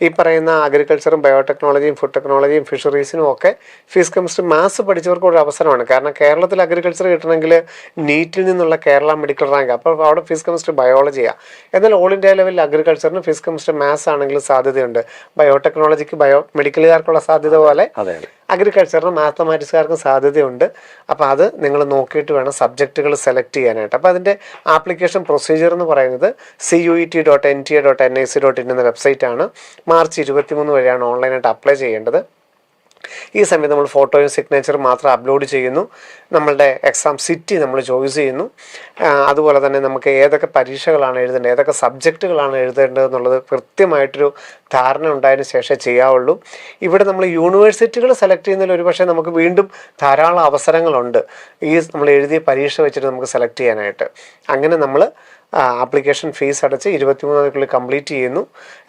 A: ഈ പറയുന്ന അഗ്രികൾച്ചറും ബയോടെക്നോളജിയും ഫുഡ് ടെക്നോളജിയും ഫിഷറീസിനും ഒക്കെ ഫിസിക്സ്, കെമിസ്ട്രി, മാത്സ് പഠിച്ചവർക്ക് ഒരു അവസരമാണ്. കാരണം കേരളത്തിൽ അഗ്രികൾച്ചർ കിട്ടണമെങ്കിൽ നീറ്റിൽ നിന്നുള്ള കേരള മെഡിക്കൽ റാങ്ക്, അപ്പോൾ അവിടെ ഫിസിക്സ്, കെമിസ്ട്രി, ബയോളജിയാണ്. എന്നാൽ ഓൾ ഇന്ത്യ ലെവലിൽ അഗ്രികൾച്ചറിന് ഫിസിക്സ്, കെമിസ്ട്രി, മാത്സ് ആണെങ്കിലും സാധ്യതയുണ്ട്. ബയോടെക്നോളജിക്ക് മെഡിക്കലുകാർക്കുള്ള സാധ്യത പോലെ അഗ്രികൾച്ചറിന് മാത്തമാറ്റിക്സുകാർക്കും സാധ്യതയുണ്ട്. അപ്പോൾ അത് നിങ്ങൾ നോക്കിയിട്ട് വേണം സബ്ജക്റ്റുകൾ സെലക്ട് ചെയ്യാനായിട്ട്. അപ്പോൾ അതിൻ്റെ ആപ്ലിക്കേഷൻ പ്രൊസീജിയർ എന്ന് പറയുന്നത് CUET.NTA.NIC.in എന്ന വെബ്സൈറ്റാണ്. മാർച്ച് 23 വരെയാണ് ഓൺലൈനായിട്ട് അപ്ലൈ ചെയ്യേണ്ടത്. ഈ സമയത്ത് നമ്മൾ ഫോട്ടോയും സിഗ്നേച്ചറും മാത്രം അപ്ലോഡ് ചെയ്യുന്നു. നമ്മളുടെ എക്സാം സിറ്റി നമ്മൾ ചോയ്സ് ചെയ്യുന്നു. അതുപോലെ തന്നെ നമുക്ക് ഏതൊക്കെ പരീക്ഷകളാണ് എഴുതേണ്ടത്, ഏതൊക്കെ സബ്ജക്റ്റുകളാണ് എഴുതേണ്ടത് എന്നുള്ളത് കൃത്യമായിട്ടൊരു ധാരണ ഉണ്ടായതിനു ശേഷം ചെയ്യാവുള്ളൂ. ഇവിടെ നമ്മൾ യൂണിവേഴ്സിറ്റികൾ സെലക്ട് ചെയ്യുന്നതിൽ ഒരുപക്ഷെ നമുക്ക് വീണ്ടും ധാരാളം അവസരങ്ങളുണ്ട് ഈ നമ്മൾ എഴുതിയ പരീക്ഷ വെച്ചിട്ട് നമുക്ക് സെലക്ട് ചെയ്യാനായിട്ട്. അങ്ങനെ നമ്മൾ ആപ്ലിക്കേഷൻ ഫീസ് അടച്ച് 23 കംപ്ലീറ്റ് ചെയ്യുന്നു.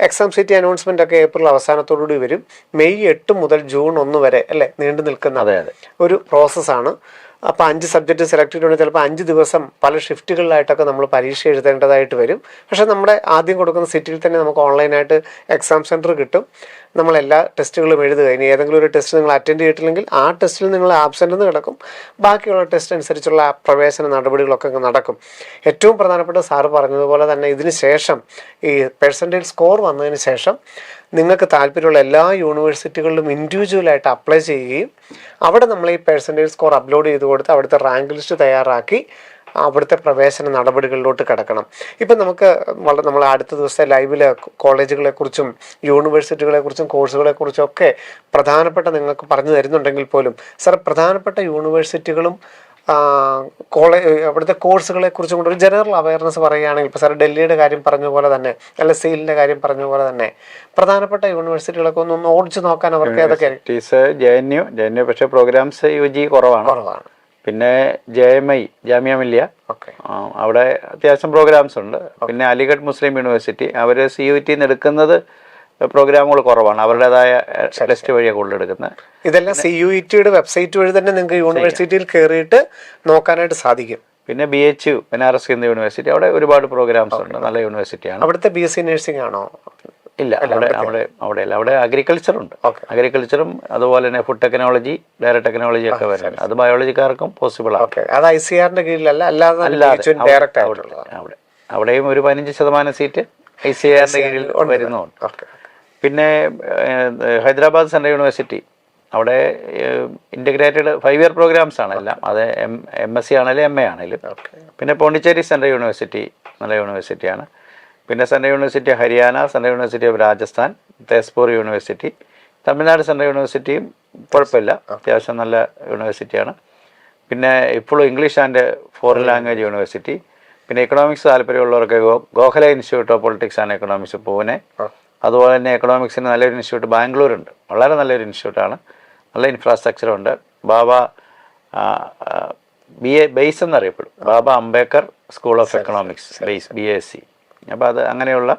A: എക്സാം സിറ്റി അനൗൺസ്മെൻ്റ് ഒക്കെ ഏപ്രിൽ അവസാനത്തോടുകൂടി വരും. മെയ് 8 മുതൽ ജൂൺ 1 വരെ അല്ലേ നീണ്ടു നിൽക്കുന്ന ഒരു പ്രോസസ്സാണ്. അപ്പോൾ 5 സബ്ജക്റ്റ് സെലക്ട് ചെയ്തിട്ടുണ്ടെങ്കിൽ ചിലപ്പോൾ 5 ദിവസം പല ഷിഫ്റ്റുകളിലായിട്ടൊക്കെ നമ്മൾ പരീക്ഷ എഴുതേണ്ടതായിട്ട് വരും. പക്ഷേ നമ്മുടെ ആദ്യം കൊടുക്കുന്ന സിറ്റിയിൽ തന്നെ നമുക്ക് ഓൺലൈനായിട്ട് എക്സാം സെൻറ്റർ കിട്ടും. നമ്മളെല്ലാ ടെസ്റ്റുകളും എഴുതുക. ഇനി ഏതെങ്കിലും ഒരു ടെസ്റ്റ് നിങ്ങൾ അറ്റൻഡ് ചെയ്തിട്ടില്ലെങ്കിൽ ആ ടെസ്റ്റിൽ നിങ്ങൾ ആബ്സെൻ്റ് എന്ന് കിടക്കും. ബാക്കിയുള്ള ടെസ്റ്റ് അനുസരിച്ചുള്ള പ്രവേശന നടപടികളൊക്കെ നടക്കും. ഏറ്റവും പ്രധാനപ്പെട്ട സാറ് പറഞ്ഞതുപോലെ തന്നെ ഇതിന് ശേഷം ഈ പെർസെൻറ്റേജ് സ്കോർ വന്നതിന് ശേഷം നിങ്ങൾക്ക് താല്പര്യമുള്ള എല്ലാ യൂണിവേഴ്സിറ്റികളിലും ഇൻഡിവിജ്വലായിട്ട് അപ്ലൈ ചെയ്യുകയും അവിടെ നമ്മൾ ഈ പെർസെൻറ്റേജ് സ്കോർ അപ്ലോഡ് ചെയ്ത് കൊടുത്ത് അവിടുത്തെ റാങ്ക് ലിസ്റ്റ് തയ്യാറാക്കി അവിടുത്തെ പ്രവേശന നടപടികളിലോട്ട് കിടക്കണം. ഇപ്പം നമുക്ക് നമ്മൾ അടുത്ത ദിവസത്തെ ലൈവിൽ കോളേജുകളെക്കുറിച്ചും യൂണിവേഴ്സിറ്റികളെക്കുറിച്ചും കോഴ്സുകളെക്കുറിച്ചും ഒക്കെ പ്രധാനപ്പെട്ട നിങ്ങൾക്ക് പറഞ്ഞു തരുന്നുണ്ടെങ്കിൽ പോലും സാർ പ്രധാനപ്പെട്ട യൂണിവേഴ്സിറ്റികളും അവിടുത്തെ കോഴ്സുകളെ കുറിച്ചും കൂടെ ഒരു ജനറൽ അവയർനെസ് പറയുകയാണെങ്കിൽ ഇപ്പോൾ സാർ ഡൽഹിയുടെ കാര്യം പറഞ്ഞ പോലെ തന്നെ അല്ല സെയിലിൻ്റെ കാര്യം പറഞ്ഞ പോലെ തന്നെ പ്രധാനപ്പെട്ട യൂണിവേഴ്സിറ്റികളൊക്കെ ഒന്ന് ഓടിച്ചു നോക്കാൻ അവർക്ക് ഏതൊക്കെ
B: JNU പക്ഷേ പ്രോഗ്രാംസ് UG കുറവാണ്. പിന്നെ JMI ജാമിയ മില്ലിയ അവിടെ അത്യാവശ്യം പ്രോഗ്രാംസ് ഉണ്ട്. പിന്നെ അലിഗഡ് മുസ്ലിം യൂണിവേഴ്സിറ്റി അവർ CUET എടുക്കുന്നത് പ്രോഗ്രാമുകൾ കുറവാണ്. അവരുടേതായ ടെസ്റ്റ് വഴിയാണ് കൂടുതൽ എടുക്കുന്നത്.
A: ഇതെല്ലാം CUETയുടെ വെബ്സൈറ്റ് വഴി തന്നെ നിങ്ങൾക്ക് യൂണിവേഴ്സിറ്റിയിൽ കയറിയിട്ട് നോക്കാനായിട്ട് സാധിക്കും.
B: പിന്നെ BHU ബനാറസ് ഹിന്ദു യൂണിവേഴ്സിറ്റി അവിടെ ഒരുപാട് പ്രോഗ്രാംസ് ഉണ്ട്. നല്ല യൂണിവേഴ്സിറ്റിയാണ്.
A: അവിടുത്തെ BSc നഴ്സിംഗ് ആണോ?
B: ഇല്ല, അവിടെ അഗ്രികൾച്ചർ ഉണ്ട്. അഗ്രികൾച്ചറും അതുപോലെ തന്നെ ഫുഡ് ടെക്നോളജി, ഡയറി ടെക്നോളജി ഒക്കെ വരുന്നത് അത് ബയോളജിക്കാർക്കും പോസിബിൾ ആണ്.
A: അത് ICARന്റെ കീഴിലല്ല,
B: അവിടെയും ഒരു 15% സീറ്റ് ICARന്റെ കീഴിൽ വരുന്നുണ്ട്. പിന്നെ ഹൈദരാബാദ് സെൻട്രൽ യൂണിവേഴ്സിറ്റി അവിടെ ഇൻ്റഗ്രേറ്റഡ് 5 ഇയർ പ്രോഗ്രാംസ് ആണ് എല്ലാം. അത് MSc ആണെങ്കിലും MA ആണെങ്കിലും. പിന്നെ പോണ്ടിച്ചേരി സെൻട്രൽ യൂണിവേഴ്സിറ്റി നല്ല യൂണിവേഴ്സിറ്റിയാണ്. പിന്നെ central university Haryana, central university of Rajasthan, Tezpur university, Tamil Nadu central യൂണിവേഴ്സിറ്റിയും കുഴപ്പമില്ല, അത്യാവശ്യം നല്ല യൂണിവേഴ്സിറ്റിയാണ്. പിന്നെ ഇപ്പോഴും English and foreign language university. പിന്നെ എക്കണോമിക്സ് താല്പര്യമുള്ളവർക്ക് Gokhale institute of politics and economics Pune, അതുപോലെ തന്നെ എക്കണോമിക്സിന് നല്ലൊരു ഇൻസ്റ്റിറ്റ്യൂട്ട് ബാംഗ്ലൂരുണ്ട്, വളരെ നല്ലൊരു ഇൻസ്റ്റിറ്റ്യൂട്ടാണ്, നല്ല ഇൻഫ്രാസ്ട്രക്ചറുണ്ട്. ബാബ ബേസ് എന്നറിയപ്പെടും, Baba Ambedkar school of economics BASE BSc. അപ്പോൾ അത് അങ്ങനെയുള്ള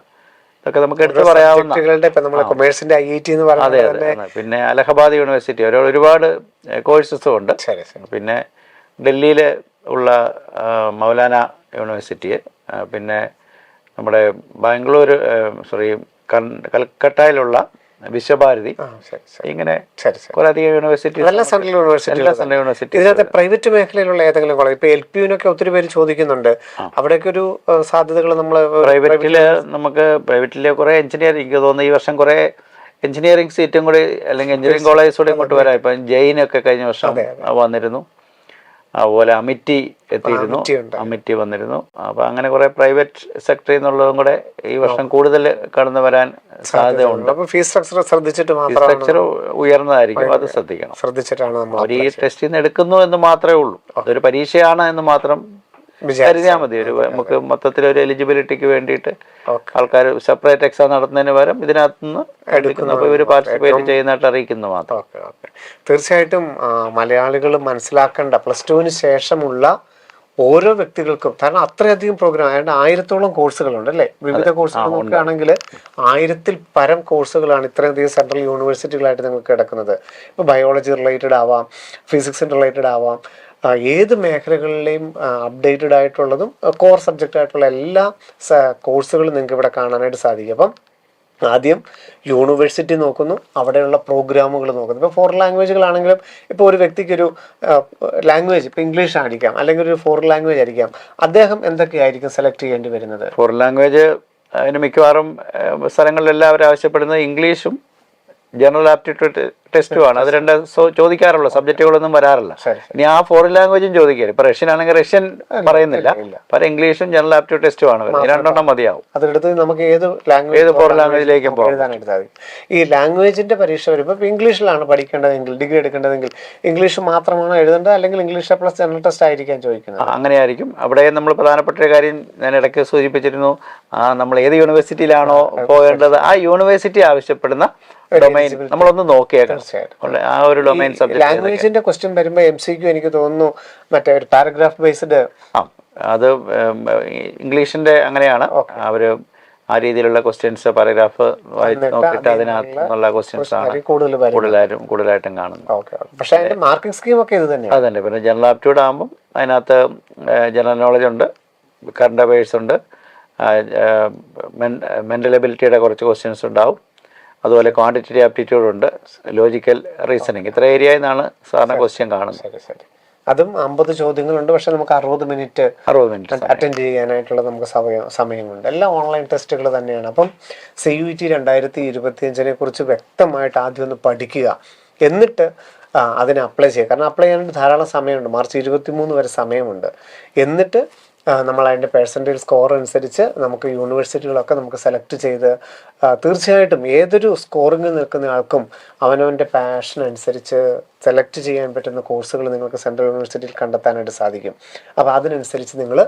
B: ഇതൊക്കെ നമുക്ക് എടുത്ത് പറയാവുന്ന. അതെ അതെ. പിന്നെ അലഹബാദ് യൂണിവേഴ്സിറ്റി ഒരുപാട് കോഴ്സസും ഉണ്ട്. പിന്നെ ഡൽഹിയിൽ ഉള്ള മൗലാന യൂണിവേഴ്സിറ്റി, പിന്നെ നമ്മുടെ ബാംഗ്ലൂർ കൽക്കട്ടയിലുള്ള വിശ്വഭാരതി, ഇങ്ങനെ കുറെ അധികം യൂണിവേഴ്സിറ്റി.
A: ഇതിനകത്ത് പ്രൈവറ്റ് മേഖലയിലുള്ള ഏതെങ്കിലും കോളേജ്, ഇപ്പൊ LPUനൊക്കെ ഒത്തിരി പേര് ചോദിക്കുന്നുണ്ട്, അവിടെയൊക്കെ ഒരു സാധ്യതകൾ നമ്മൾ
B: പ്രൈവറ്റിലെ കുറെ എഞ്ചിനീയറിംഗ്, തോന്നുന്നു ഈ വർഷം കുറെ എഞ്ചിനീയറിംഗ് സീറ്റും കൂടി അല്ലെങ്കിൽ എഞ്ചിനീയറിംഗ് കോളേജ് കൂടി ഇങ്ങോട്ട് വരാം. ഇപ്പം ജെയിനൊക്കെ കഴിഞ്ഞ വർഷം വന്നിരുന്നു, അതുപോലെ അമിറ്റി എത്തിയിരുന്നു, അമിറ്റി വന്നിരുന്നു. അപ്പോൾ അങ്ങനെ കുറെ പ്രൈവറ്റ് സെക്ടറിൽ നിന്നുള്ളതും കൂടെ ഈ വർഷം കൂടുതൽ കടന്നു വരാൻ സാധ്യതയുണ്ട്.
A: ഫീസ് സ്ട്രക്ചർ ശ്രദ്ധിച്ചിട്ട്
B: സ്ട്രക്ചർ ഉയർന്നതായിരിക്കും, അത് ശ്രദ്ധിച്ചിട്ടാണ് അവർ ഈ ടെസ്റ്റിൽ നിന്ന് എടുക്കുന്നു എന്ന് മാത്രമേ ഉള്ളൂ. അതൊരു പരീക്ഷയാണ് എന്ന് മാത്രം കരുതിയാൽ മതി. നമുക്ക് മൊത്തത്തിൽ ഒരു എലിജിബിലിറ്റിക്ക് വേണ്ടിയിട്ട് ആൾക്കാർ സെപ്പറേറ്റ് എക്സാം നടത്തുന്നതിന് പകരം ഇതിനകത്തുനിന്ന് എടുക്കുന്നപ്പോൾ ഇവർ പാർട്ടിസിപ്പേറ്റ് ചെയ്യുന്നതായിട്ട് അറിയിക്കുന്നു മാത്രം.
A: തീർച്ചയായിട്ടും മലയാളികൾ മനസ്സിലാക്കേണ്ട +2-ന് ശേഷമുള്ള ഓരോ വ്യക്തികൾക്കും, കാരണം അത്രയധികം പ്രോഗ്രാം, അതായത് 1000-ഓളം കോഴ്സുകളുണ്ട് അല്ലേ? വിവിധ കോഴ്സുകൾ നോക്കുകയാണെങ്കിൽ 1000-ൽ പരം കോഴ്സുകളാണ് ഇത്രയധികം സെൻട്രൽ യൂണിവേഴ്സിറ്റികളായിട്ട് നിങ്ങൾക്ക് കിടക്കുന്നത്. ഇപ്പോൾ ബയോളജി റിലേറ്റഡ് ആവാം, ഫിസിക്സ് റിലേറ്റഡ് ആവാം, ഏത് മേഖലകളിലെയും അപ്ഡേറ്റഡ് ആയിട്ടുള്ളതും കോർ സബ്ജക്റ്റ് ആയിട്ടുള്ള എല്ലാ കോഴ്സുകളും നിങ്ങൾക്ക് ഇവിടെ കാണാനായിട്ട് സാധിക്കും. അപ്പം ആദ്യം യൂണിവേഴ്സിറ്റി നോക്കുന്നു, അവിടെയുള്ള പ്രോഗ്രാമുകൾ നോക്കുന്നു. ഇപ്പോൾ ഫോറിൻ ലാംഗ്വേജുകളാണെങ്കിലും ഇപ്പോൾ ഒരു വ്യക്തിക്കൊരു ലാംഗ്വേജ്, ഇപ്പോൾ ഇംഗ്ലീഷ് ആയിരിക്കാം അല്ലെങ്കിൽ ഒരു ഫോറിൻ ലാംഗ്വേജ് ആയിരിക്കാം, അദ്ദേഹം എന്തൊക്കെയായിരിക്കും സെലക്ട് ചെയ്യേണ്ടി വരുന്നത്?
B: ഫോറിൻ ലാംഗ്വേജ് അതിന് മിക്കവാറും സ്ഥലങ്ങളിലെല്ലാം അവർ ആവശ്യപ്പെടുന്നത് ഇംഗ്ലീഷും ജനറൽ ആപ്റ്റിറ്റ്യൂഡ് ടെസ്റ്റുമാണ്. അത് രണ്ട് ചോദിക്കാറുള്ള സബ്ജക്റ്റുകളൊന്നും വരാറില്ല. ഇനി ആ ഫോറിൻ ലാംഗ്വേജും ചോദിക്കുക, ഇപ്പൊ റഷ്യൻ ആണെങ്കിൽ റഷ്യൻ പറയുന്നില്ല, പല ഇംഗ്ലീഷും ജനറൽ ആപ്റ്റിറ്റ്യൂഡ് ടെസ്റ്റുമാണ് വരുന്നത്. 2 മതിയാവും.
A: അതെടുത്ത് നമുക്ക് ഏത് ഫോറിൻ ലാംഗ്വേജിലേക്കും എഴുതാനായിട്ട് സാധിക്കും. ഈ ലാംഗ്വേജിന്റെ പരീക്ഷ വരുമ്പോൾ ഇപ്പൊ ഇംഗ്ലീഷിലാണ് പഠിക്കേണ്ടതെങ്കിൽ, ഡിഗ്രി എടുക്കേണ്ടതെങ്കിൽ ഇംഗ്ലീഷ് മാത്രമാണോ എഴുതേണ്ടത്, അല്ലെങ്കിൽ ഇംഗ്ലീഷ് പ്ലസ് ജനറൽ ടെസ്റ്റ് ആയിരിക്കാൻ ചോദിക്കുന്നത്?
B: അങ്ങനെയായിരിക്കും. അവിടെ നമ്മൾ പ്രധാനപ്പെട്ട ഒരു കാര്യം ഞാൻ ഇടയ്ക്ക് സൂചിപ്പിച്ചിരുന്നു, നമ്മൾ ഏത് യൂണിവേഴ്സിറ്റിയിലാണോ പോകേണ്ടത് ആ യൂണിവേഴ്സിറ്റി ആവശ്യപ്പെടുന്ന ഡൊമൈൻ നമ്മളൊന്ന് നോക്കിയേക്കാം. ആ ഒരു ഡൊമൈൻ സബ്ജക്ട്
A: ലാംഗ്വേജിന്റെ ക്വസ്റ്റ്യൻ വരുമ്പോൾ MCQ എനിക്ക് തോന്നുന്നു മറ്റേ ഒരു പാരഗ്രാഫ് ബേസ്ഡ്.
B: അത് ഇംഗ്ലീഷിന്റെ അങ്ങനെയാണ്. അവര് ആ രീതിയിലുള്ള ക്വസ്റ്റ്യൻസ് പാരഗ്രാഫ് നോക്കിയിട്ട് അതിനകത്തുള്ള ക്വസ്റ്റ്യൻസ് ആണ് കൂടുതലായിട്ടും കാണുന്നത്.
A: പക്ഷേ അതിന്റെ മാർക്കിംഗ് സ്കീം ഒക്കെ ഇത് തന്നെ.
B: അതന്നെ. പിന്നെ ജനറൽ ആപ്റ്റിറ്റ്യൂഡ് ആകുമ്പോൾ അതിനകത്ത് ജനറൽ നോളജ് ഉണ്ട്, കറണ്ട് അഫയേഴ്സ് ഉണ്ട്, മെന്റൽ എബിലിറ്റിയുടെ കുറച്ച് ക്വസ്റ്റ്യൻസ് ഉണ്ടാവും, അതുപോലെ ക്വാണ്ടിറ്റേറ്റീവ് ആപ്റ്റിറ്റ്യൂഡ് ഉണ്ട്, ലോജിക്കൽ റീസണിങ്. ഇത്ര ഏരിയയിൽ നിന്നാണ് സാധാരണ ക്വസ്റ്റ്യൻ കാണുന്നത്.
A: അതും 50 ചോദ്യങ്ങളുണ്ട്. പക്ഷെ നമുക്ക് 60 മിനിറ്റ് അറ്റൻഡ് ചെയ്യാനായിട്ടുള്ള നമുക്ക് സമയമുണ്ട്. എല്ലാം ഓൺലൈൻ ടെസ്റ്റുകൾ തന്നെയാണ്. അപ്പം CUET 2025 കുറിച്ച് വ്യക്തമായിട്ട് ആദ്യം ഒന്ന് പഠിക്കുക, എന്നിട്ട് അതിനെ അപ്ലൈ ചെയ്യുക. കാരണം അപ്ലൈ ചെയ്യാനായിട്ട് ധാരാളം സമയമുണ്ട്, മാർച്ച് 23 വരെ സമയമുണ്ട്. എന്നിട്ട് നമ്മൾ അതിൻ്റെ പെർസെൻറ്റേജ് സ്കോർ അനുസരിച്ച് നമുക്ക് യൂണിവേഴ്സിറ്റികളൊക്കെ നമുക്ക് സെലക്ട് ചെയ്ത്, തീർച്ചയായിട്ടും ഏതൊരു സ്കോറിങ്ങിൽ നിൽക്കുന്ന ആൾക്കും അവനവൻ്റെ പാഷൻ അനുസരിച്ച് സെലക്ട് ചെയ്യാൻ പറ്റുന്ന കോഴ്സുകൾ നിങ്ങൾക്ക് സെൻട്രൽ യൂണിവേഴ്സിറ്റിയിൽ കണ്ടെത്താനായിട്ട് സാധിക്കും. അപ്പോൾ അതിനനുസരിച്ച് നിങ്ങൾ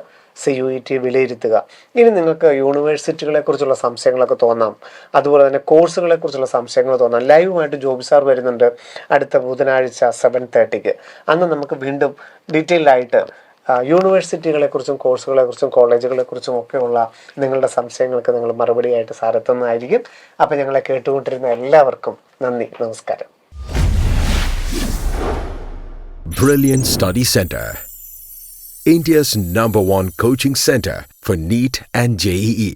A: CUET വിലയിരുത്തുക. ഇനി നിങ്ങൾക്ക് യൂണിവേഴ്സിറ്റികളെക്കുറിച്ചുള്ള സംശയങ്ങളൊക്കെ തോന്നാം, അതുപോലെ തന്നെ കോഴ്സുകളെക്കുറിച്ചുള്ള സംശയങ്ങൾ തോന്നാം. ലൈവുമായിട്ട് ജോബി സാർ വരുന്നുണ്ട് അടുത്ത ബുധനാഴ്ച 7:30. അന്ന് നമുക്ക് വീണ്ടും ഡീറ്റെയിൽഡ് ആയിട്ട് യൂണിവേഴ്സിറ്റികളെക്കുറിച്ചും കോഴ്സുകളെക്കുറിച്ചും കോളേജുകളെക്കുറിച്ചും ഒക്കെയുള്ള നിങ്ങളുടെ സംശയങ്ങൾക്ക് നിങ്ങൾ മറുപടിയായിട്ട് സാർ എത്തുന്നതായിരിക്കും. അപ്പം ഞങ്ങളെ കേട്ടുകൊണ്ടിരുന്ന എല്ലാവർക്കും നന്ദി, നമസ്കാരം.
C: Brilliant Study Center, India's #1 coaching center for NEET and JEE.